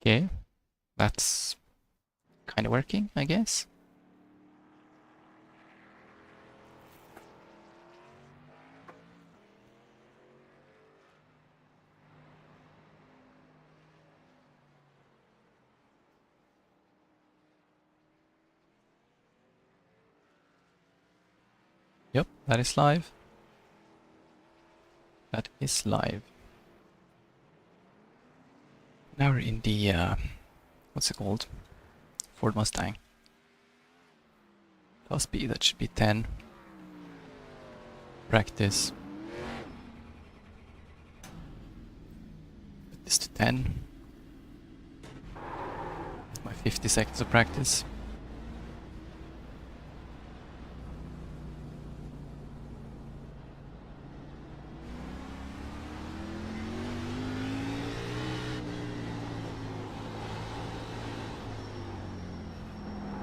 Okay, that's kind of working, I guess. Yep, that is live. That is live. Now we're in the, what's it called? Ford Mustang. Top speed, that should be 10. Practice. Put this to 10. My 50 seconds of practice.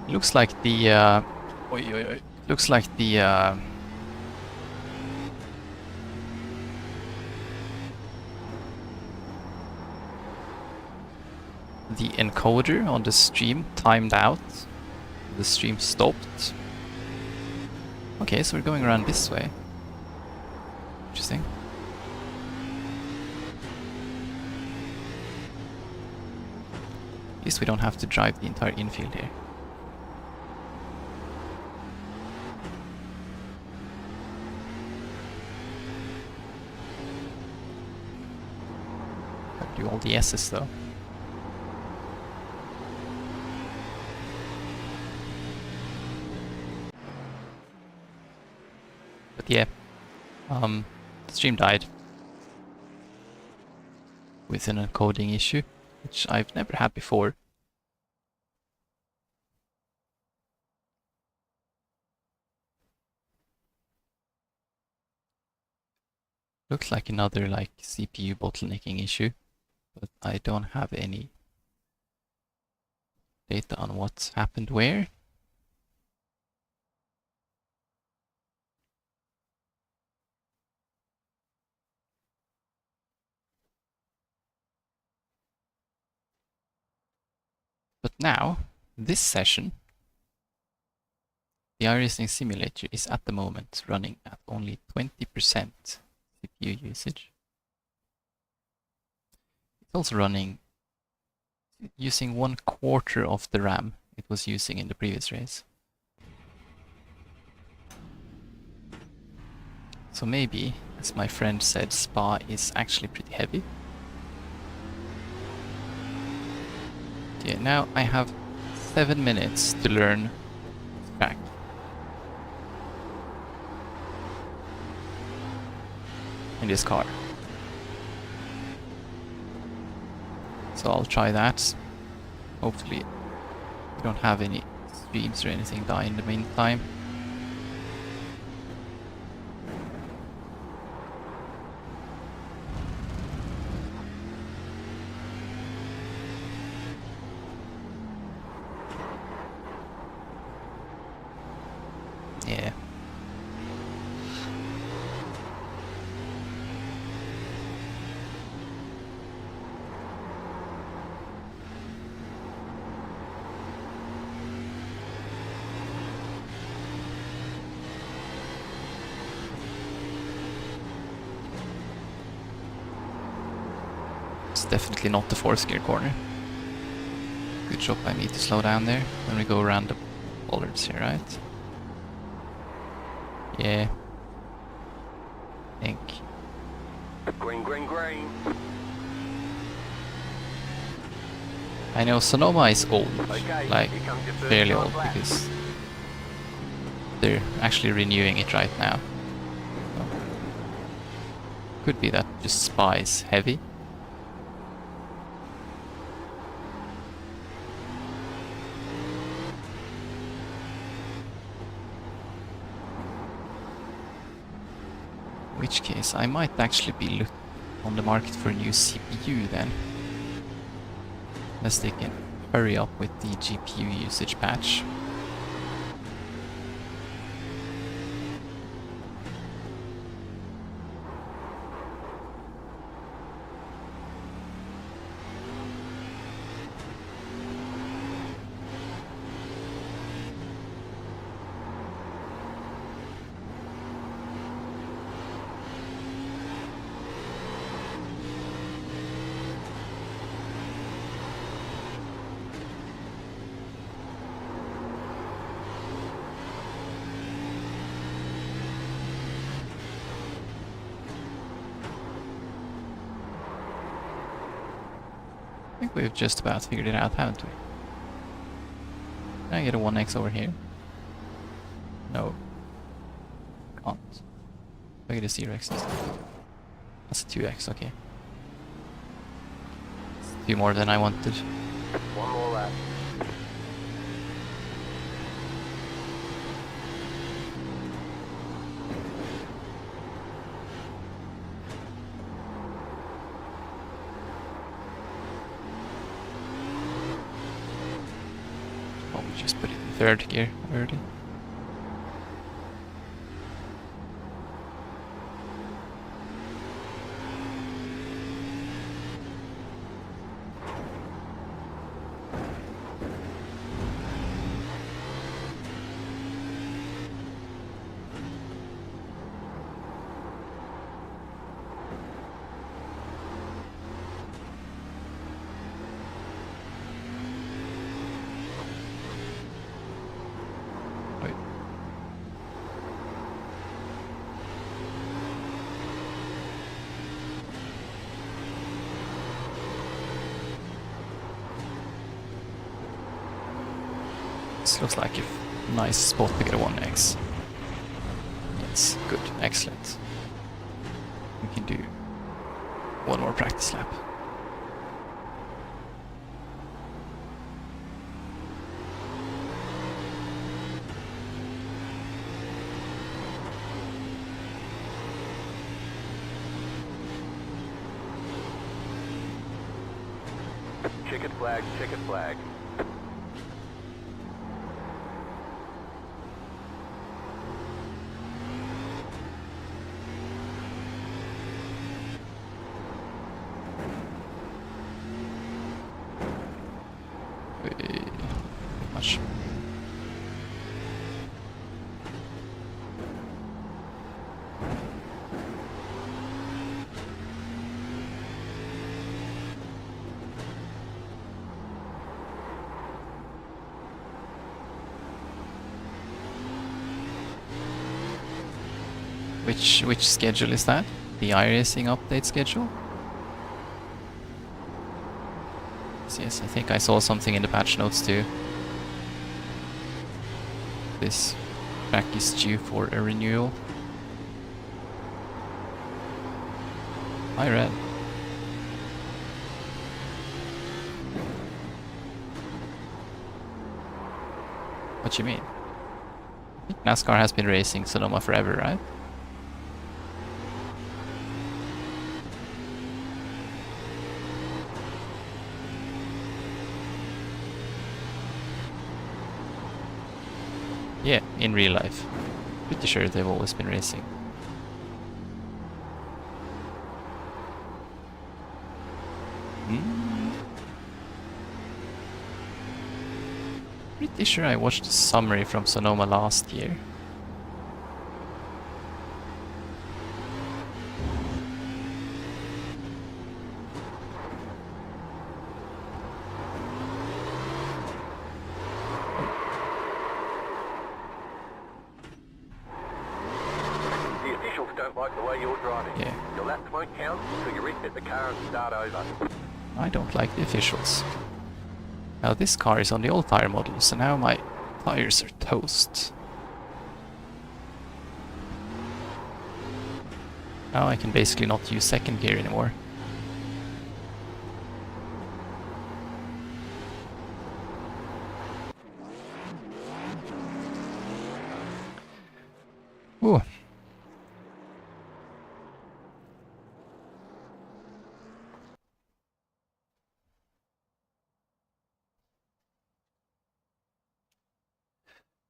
Looks like the looks like the encoder on the stream timed out. The stream stopped. Okay, so we're going around this way. Interesting. At least we don't have to drive the entire infield here. Do all the S's though. But yeah, the stream died with an encoding issue, which I've never had before. Looks like another CPU bottlenecking issue, but I don't have any data on what's happened where. But now, this session, the iRacing simulator is at the moment running at only 20% CPU usage. It's also running using 1/4 of the RAM it was using in the previous race. So maybe, as my friend said, Spa is actually pretty heavy. Yeah, now I have 7 minutes to learn track. In this car. So I'll try that. Hopefully we don't have any streams or anything die in the meantime. Yeah. It's definitely not the 4th gear corner. Good job by me to slow down there when we go around the bollards here, right? Yeah. I think. Green, green, green. I know Sonoma is old, Okay, like here comes your first fairly old, lap. because they're actually renewing it right now. So, could be that just Spa is heavy. In which case, I might actually be looking on the market for a new CPU then. Unless they can hurry up with the GPU usage patch. think we've just about figured it out, haven't we? Can I get a 1x over here? No. Can't. I get a 0x instead. That's a 2x, okay. It's a few more than I wanted. One more lap. Oh, we just put it in third gear already. Wait. This looks like a nice spot to get a 1x. Yes, good, excellent. We can do one more practice lap. Checkered flag, checkered flag. Much. Which schedule is that? The iRacing update schedule? Yes, I think I saw something in the patch notes too. This track is due for a renewal. I read. What you mean? I think NASCAR has been racing Sonoma forever, right? Yeah, in real life. Pretty sure they've always been racing. Pretty sure I watched a summary from Sonoma last year. The officials don't like the way you're driving. Yeah. Your laps won't count, so you reset the car and start over. I don't like the officials. Now this car is on the old tire model, so now my tires are toast. Now I can basically not use second gear anymore. Ooh.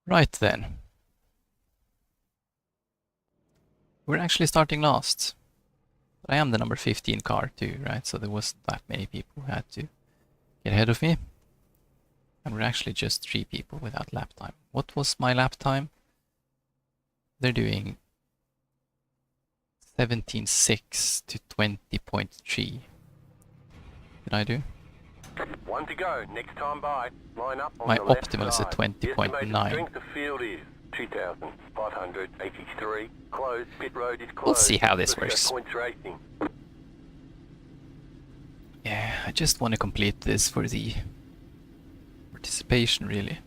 Right then. We're actually starting last. I am the number 15 car too, right? So there wasn't that many people who had to get ahead of me. And we're actually just 3 people without lap time. What was my lap time? They're doing 17.6 to 20.3. Did I do? One to go. Next time by. Line up on My the left optimal is at side. The estimated 20.9. strength of field is 2,583. Closed. Pit road is closed. We'll see how this Let's go works. Points racing. Yeah. I just want to complete this for the participation, really.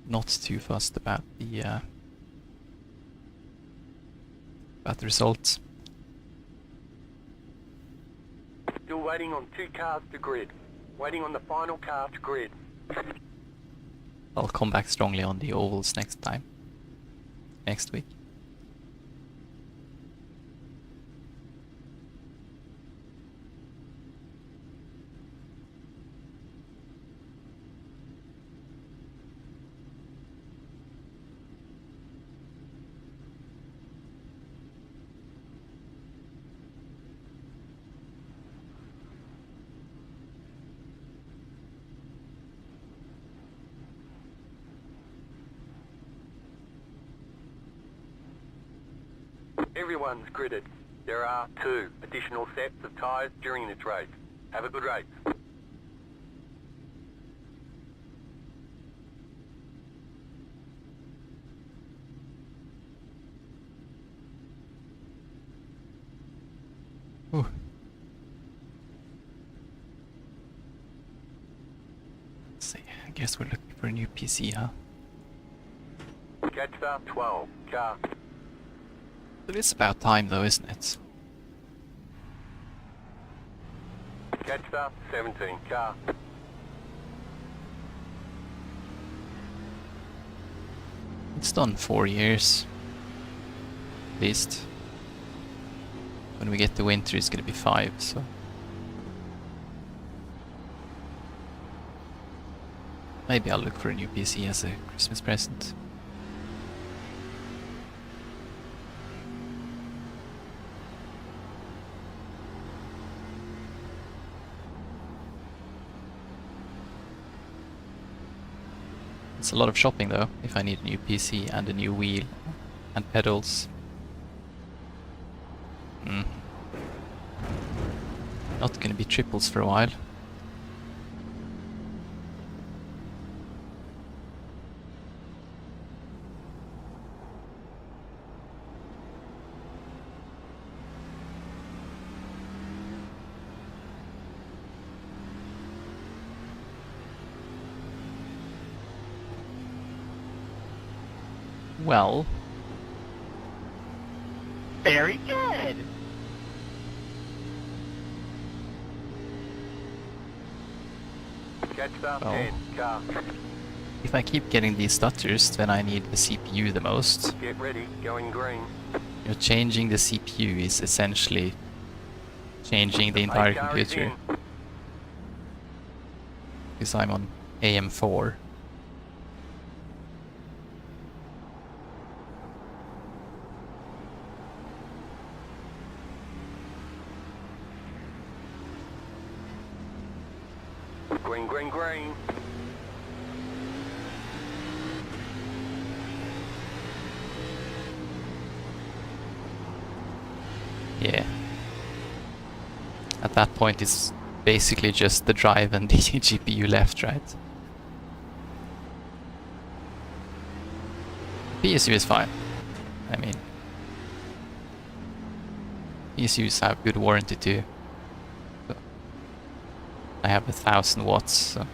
Not too fussed about the results. Still waiting on 2 cars to grid. Waiting on the final car to grid. I'll come back strongly on the ovals next week. Everyone's gridded. There are 2 additional sets of tyres during this race. Have a good race. Ooh. Let's see, I guess we're looking for a new PC, huh? Catch start 12, car. It is about time though, isn't it? Catch start 17, car. It's done 4 years. At least. When we get to winter it's gonna be 5, so... Maybe I'll look for a new PC as a Christmas present. It's a lot of shopping though, if I need a new PC and a new wheel and pedals. Not gonna be triples for a while. Well... Very good. Catch start Oh. 10, car. If I keep getting these stutters, then I need the CPU the most. Get ready, going green. You know, changing the CPU is essentially changing the entire Pace car is computer. in. Because I'm on AM4. Green, green, green. Yeah. At that point it's basically just the drive and the GPU left, right? PSU is fine. I mean... PSUs have good warranty too. So I have 1000 watts, so...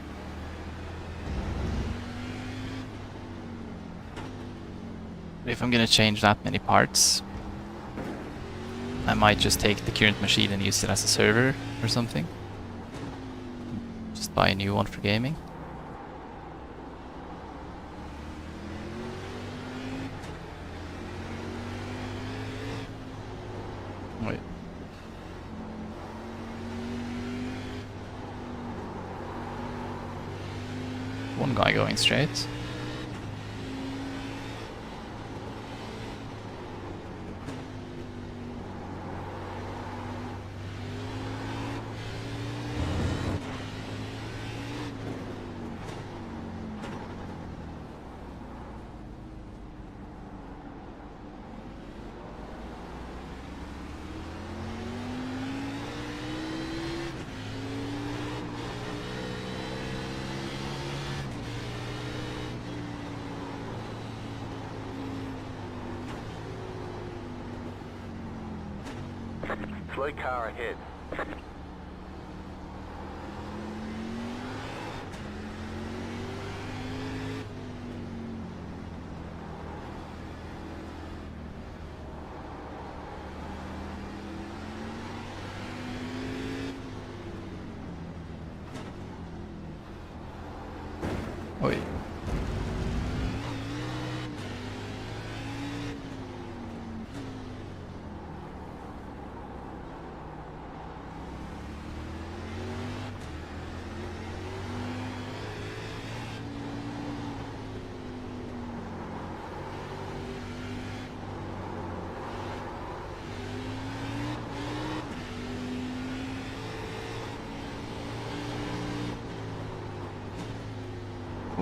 If I'm gonna change that many parts, I might just take the current machine and use it as a server or something. Just buy a new one for gaming. Wait. One guy going straight. Slow car ahead.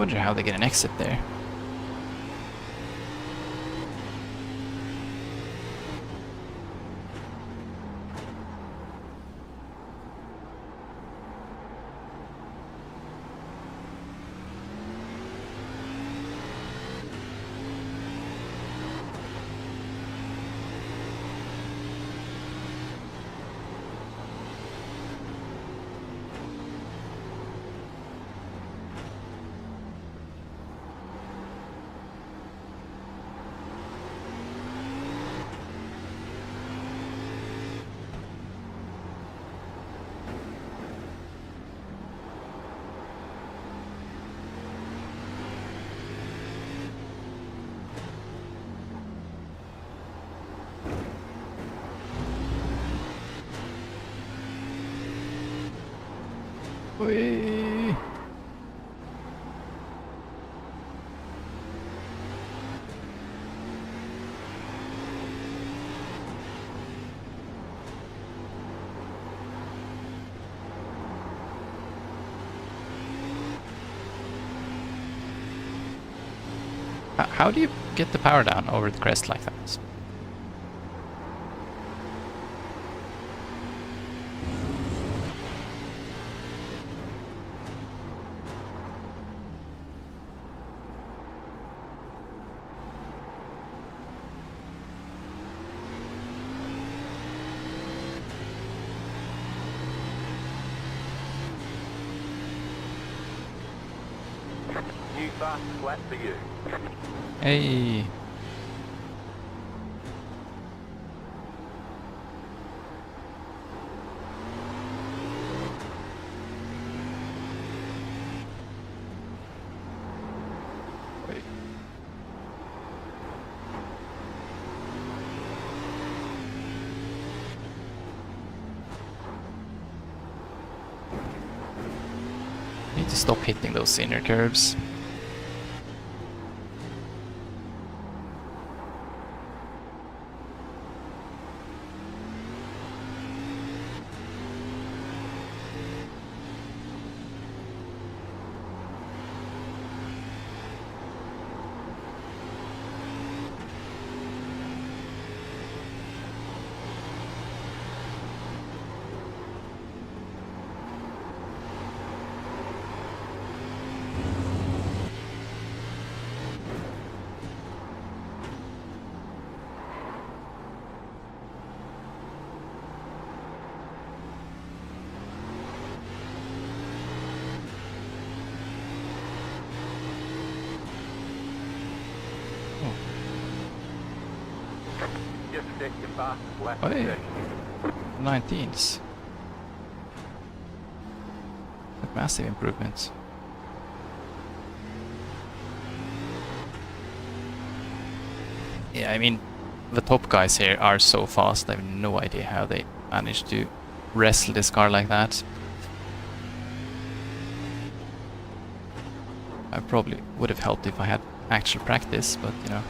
Wonder how they get an exit there. Whee! How do you get the power down over the crest like that? New fast flat for you. Hey! Wait. Need to stop hitting those inner curves. Just set your fast flat Hey. section. 19s. A massive improvement. Yeah, I mean, the top guys here are so fast, I have no idea how they managed to wrestle this car like that. I probably would have helped if I had actual practice, but you know.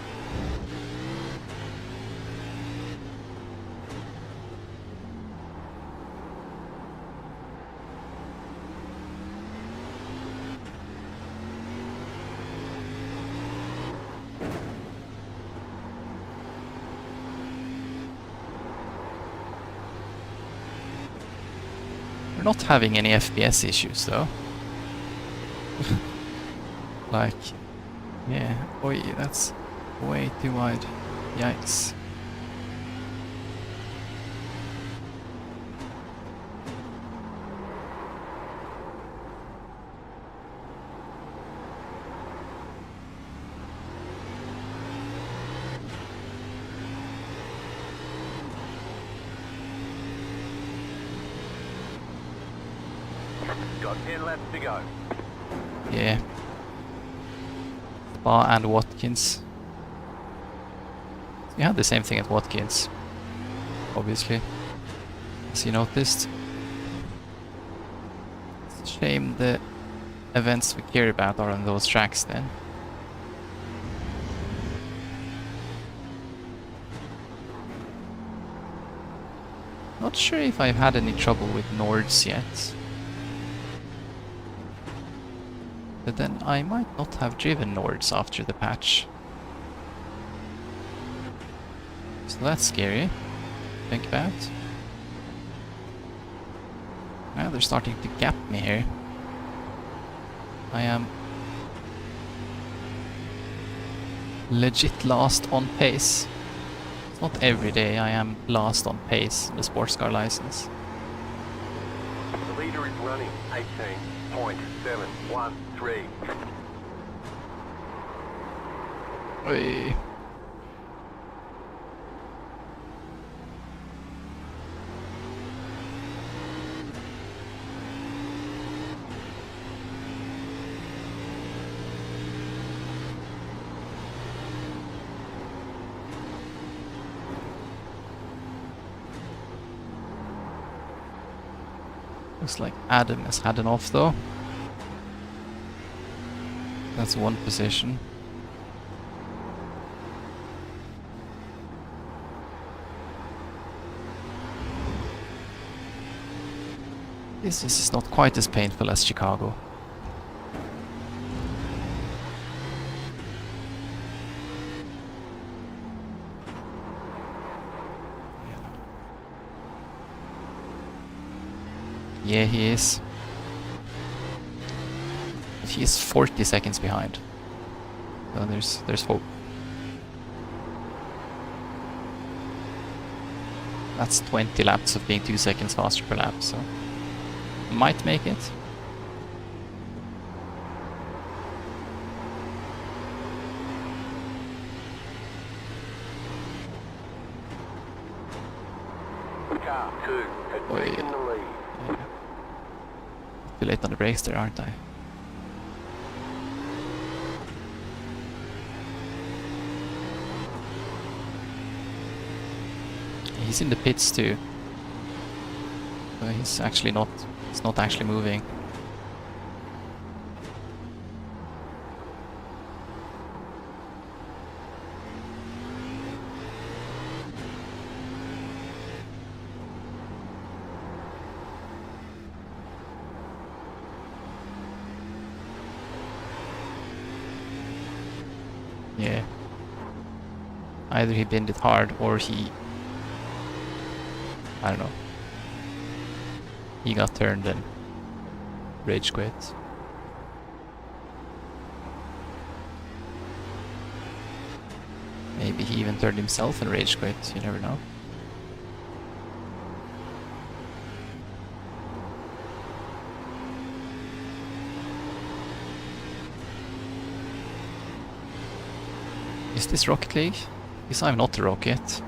We're not having any FPS issues though. Like, yeah, oi, that's way too wide. Yikes. Got 10 laps to go. Yeah. Spa and Watkins. You had the same thing at Watkins, obviously, as you noticed. It's a shame the events we care about are on those tracks then. Not sure if I've had any trouble with Nords yet. But then I might not have driven nords after the patch. So that's scary to think about. Now they're starting to gap me here. I am legit last on pace. It's not every day I am last on pace in the sports car license. The leader is running 18.713. Oi. Looks like Adam has had an off though. That's one position. This is not quite as painful as Chicago. Yeah, he is. But he is 40 seconds behind. So there's hope. That's 20 laps of being 2 seconds faster per lap, so might make it. Car 2 has Oi. taken the lead. Yeah. Too late on the brakes there, aren't I? He's in the pits too. But he's actually not, it's not actually moving. Yeah. Either he binned it hard or he... I don't know. He got turned and rage quit. Maybe he even turned himself and rage quit, you never know. Is this Rocket League? Because I'm not a rocket.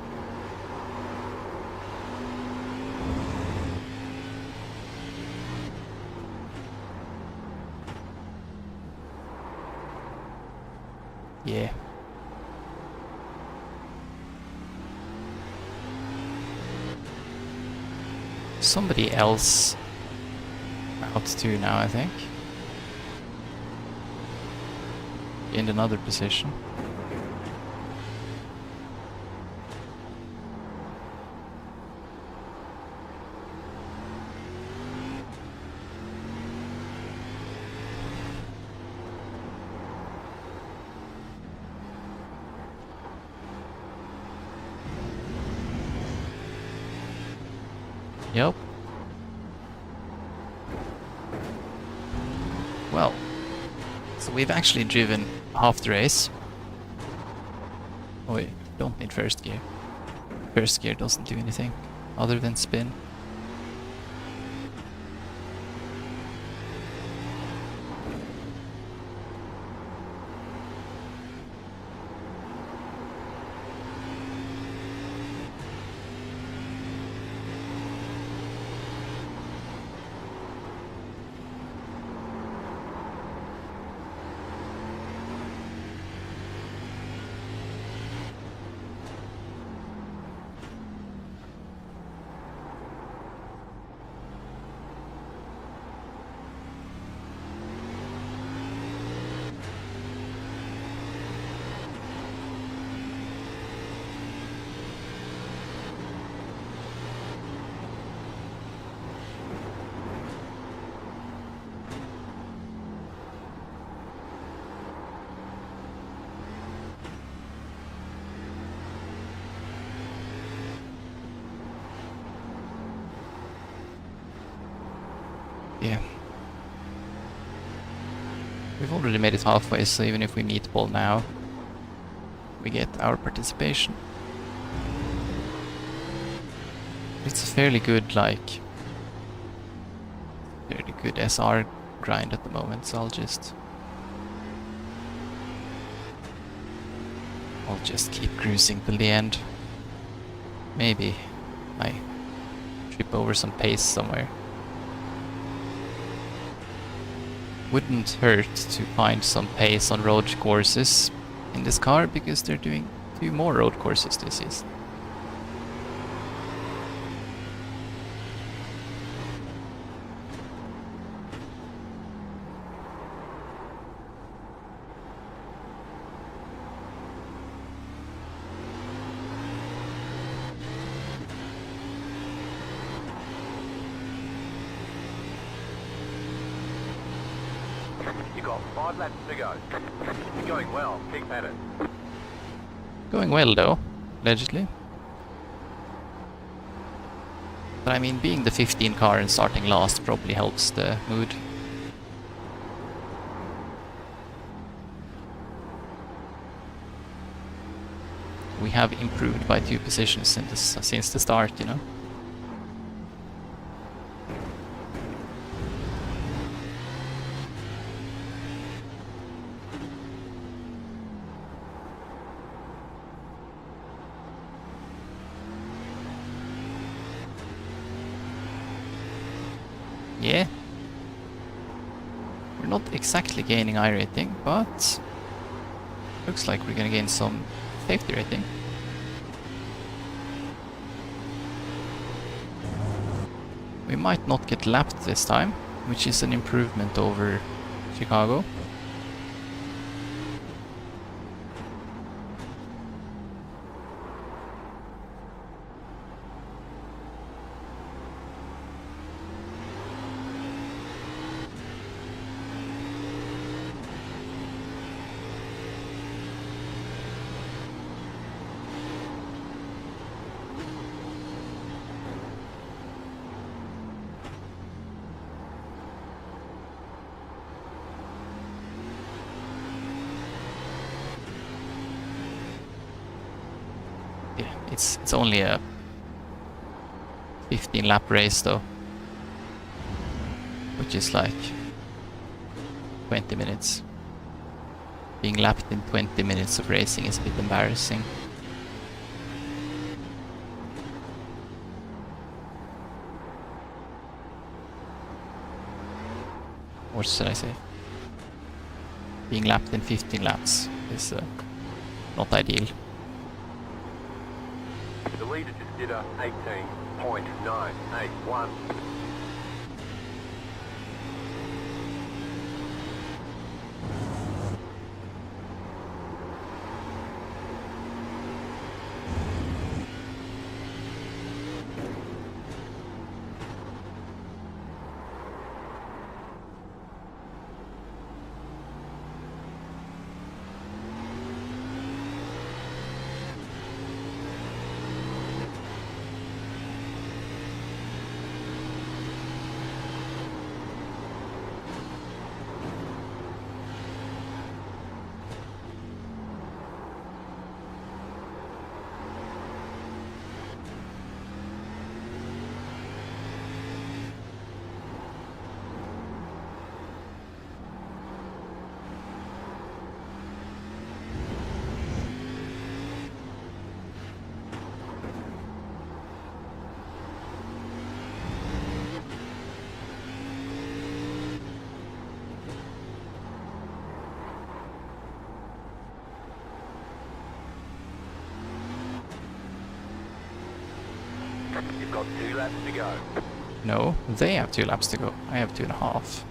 Yeah. Somebody else out too now, I think. In another position. Yep. Well, so we've actually driven half the race. Oh wait, don't need first gear. First gear doesn't do anything other than spin. Yeah. We've already made it halfway, so even if we meet Paul now, we get our participation. It's a fairly good, like, fairly good SR grind at the moment, so I'll just keep cruising till the end. Maybe I trip over some pace somewhere. Wouldn't hurt to find some pace on road courses in this car, because they're doing 2 more road courses this season. You got 5 laps to go. You're going well. Keep at it. Going well though, allegedly. But I mean, being the 15 car and starting last probably helps the mood. We have improved by 2 positions since the start, you know. Yeah. We're not exactly gaining iRating, but looks like we're gonna gain some safety rating. We might not get lapped this time, which is an improvement over Chicago. Yeah, it's only a 15 lap race though, which is like 20 minutes. Being lapped in 20 minutes of racing is a bit embarrassing. Or should I say? Being lapped in 15 laps is not ideal. The leader just did a 18.981. You've got 2 laps to go. No, they have 2 laps to go. I have 2.5.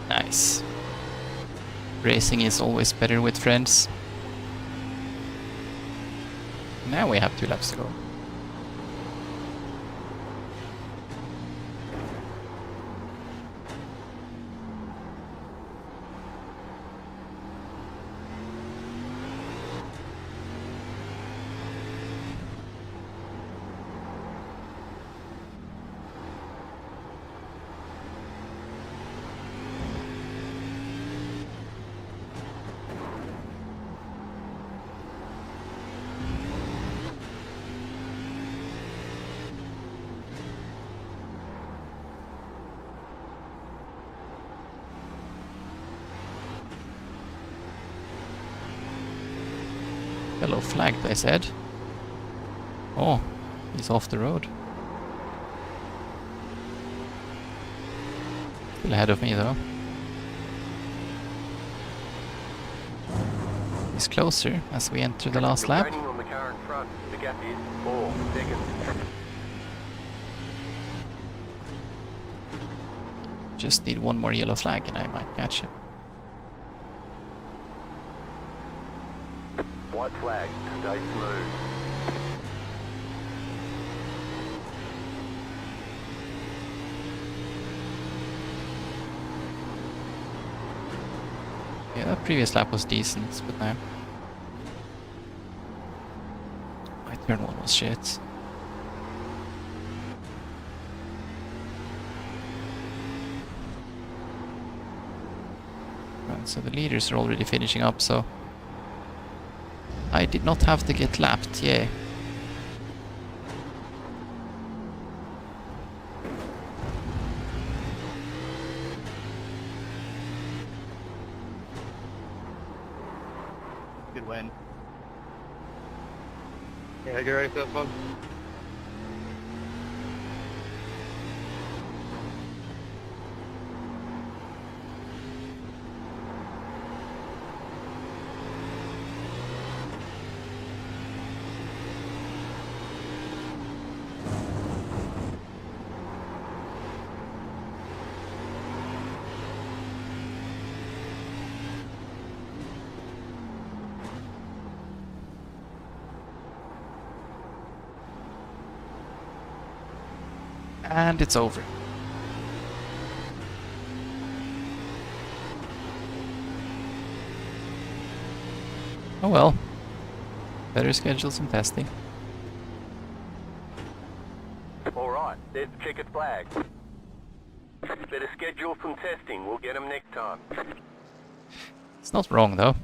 Nice. Racing is always better with friends. Now we have 2 laps to go. Yellow flagged, I said. Oh, he's off the road. Still ahead of me though. He's closer as we enter the last lap. Gaining on the car in front. The gap is 4 seconds. Just need one more yellow flag and I might catch him. White flag. Stay smooth. Yeah, that previous lap was decent, but now my turn 1 was shit. Right, so the leaders are already finishing up, so I did not have to get lapped, yeah. Good win. Yeah, get ready for that one. And it's over. Oh well. Better schedule some testing. Alright, there's the checkered flag. Better schedule some testing. We'll get them next time. It's not wrong though.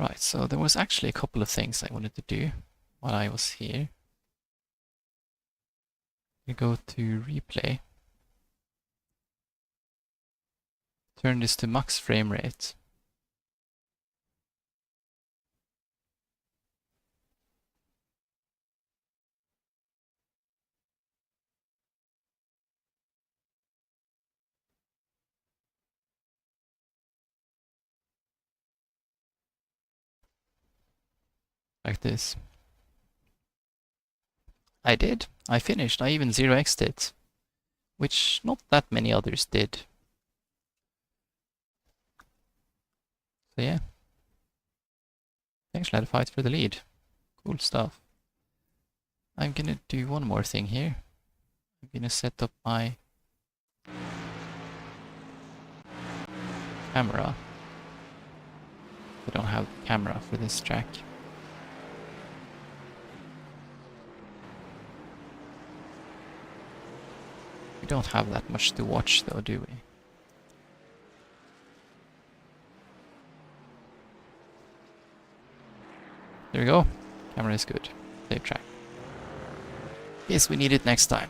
Right, so there was actually a couple of things I wanted to do while I was here. We go to replay. Turn this to max frame rate. Like this. I did. I finished. I even 0x'd it. Which not that many others did. So yeah. Actually had a fight for the lead. Cool stuff. I'm gonna do one more thing here. I'm gonna set up my camera. I don't have a camera for this track. We don't have that much to watch though, do we? There we go. Camera is good. Save track. Yes, we need it next time.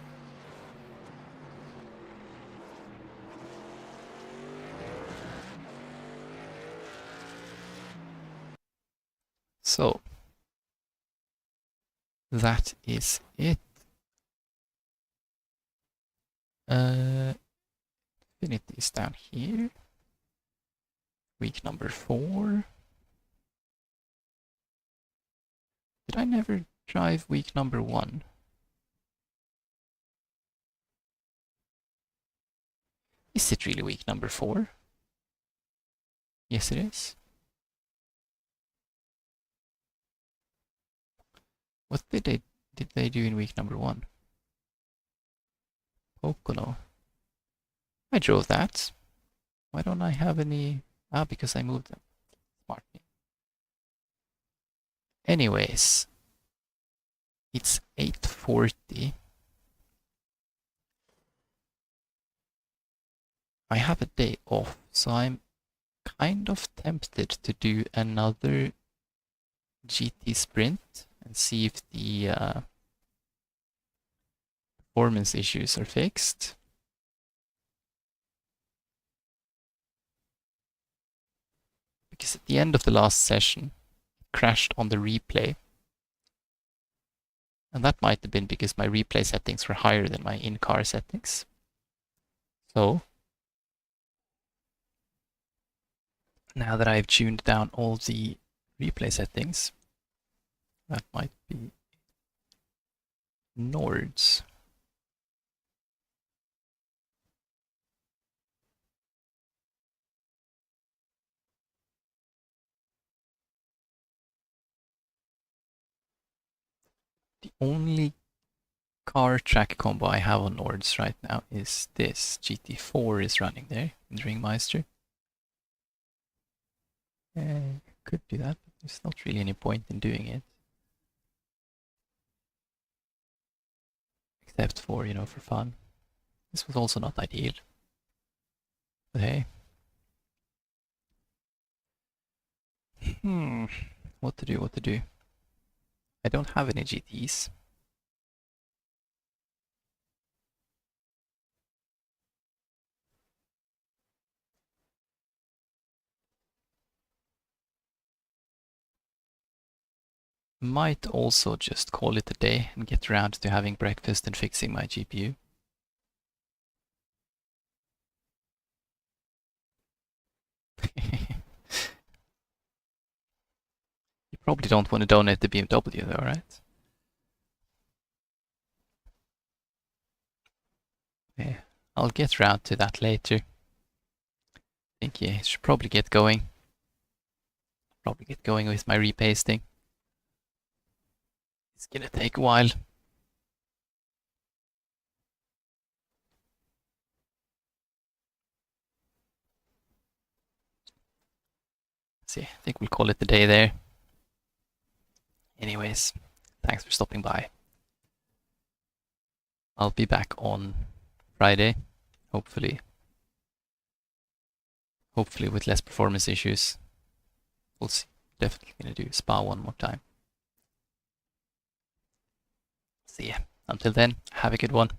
So, that is it. Infinity is down here. Week number 4. Did I never drive week number 1? Is it really week number 4? Yes, it is. What did they do in week number 1? Pocono. I drove that. Why don't I have any? Ah, because I moved them. Smart me. Anyways, it's 8:40. I have a day off, so I'm kind of tempted to do another GT sprint and see if the performance issues are fixed. Because at the end of the last session, it crashed on the replay. And that might have been because my replay settings were higher than my in-car settings. So, now that I've tuned down all the replay settings, that might be Nords. The only car track combo I have on Nords right now is this. GT4 is running there in Ringmeister. Could do that, but there's not really any point in doing it. Except for, for fun. This was also not ideal. But hey. What to do? I don't have any GTs. Might also just call it a day and get around to having breakfast and fixing my GPU. You probably don't want to donate the BMW though, right? Yeah, I'll get around to that later. I think yeah, I should probably get going. Probably get going with my repasting. It's gonna take a while. See, I think we'll call it the day there. Anyways, thanks for stopping by. I'll be back on Friday, hopefully. Hopefully with less performance issues. We'll see. Definitely gonna do Spa one more time. See ya. Until then, have a good one.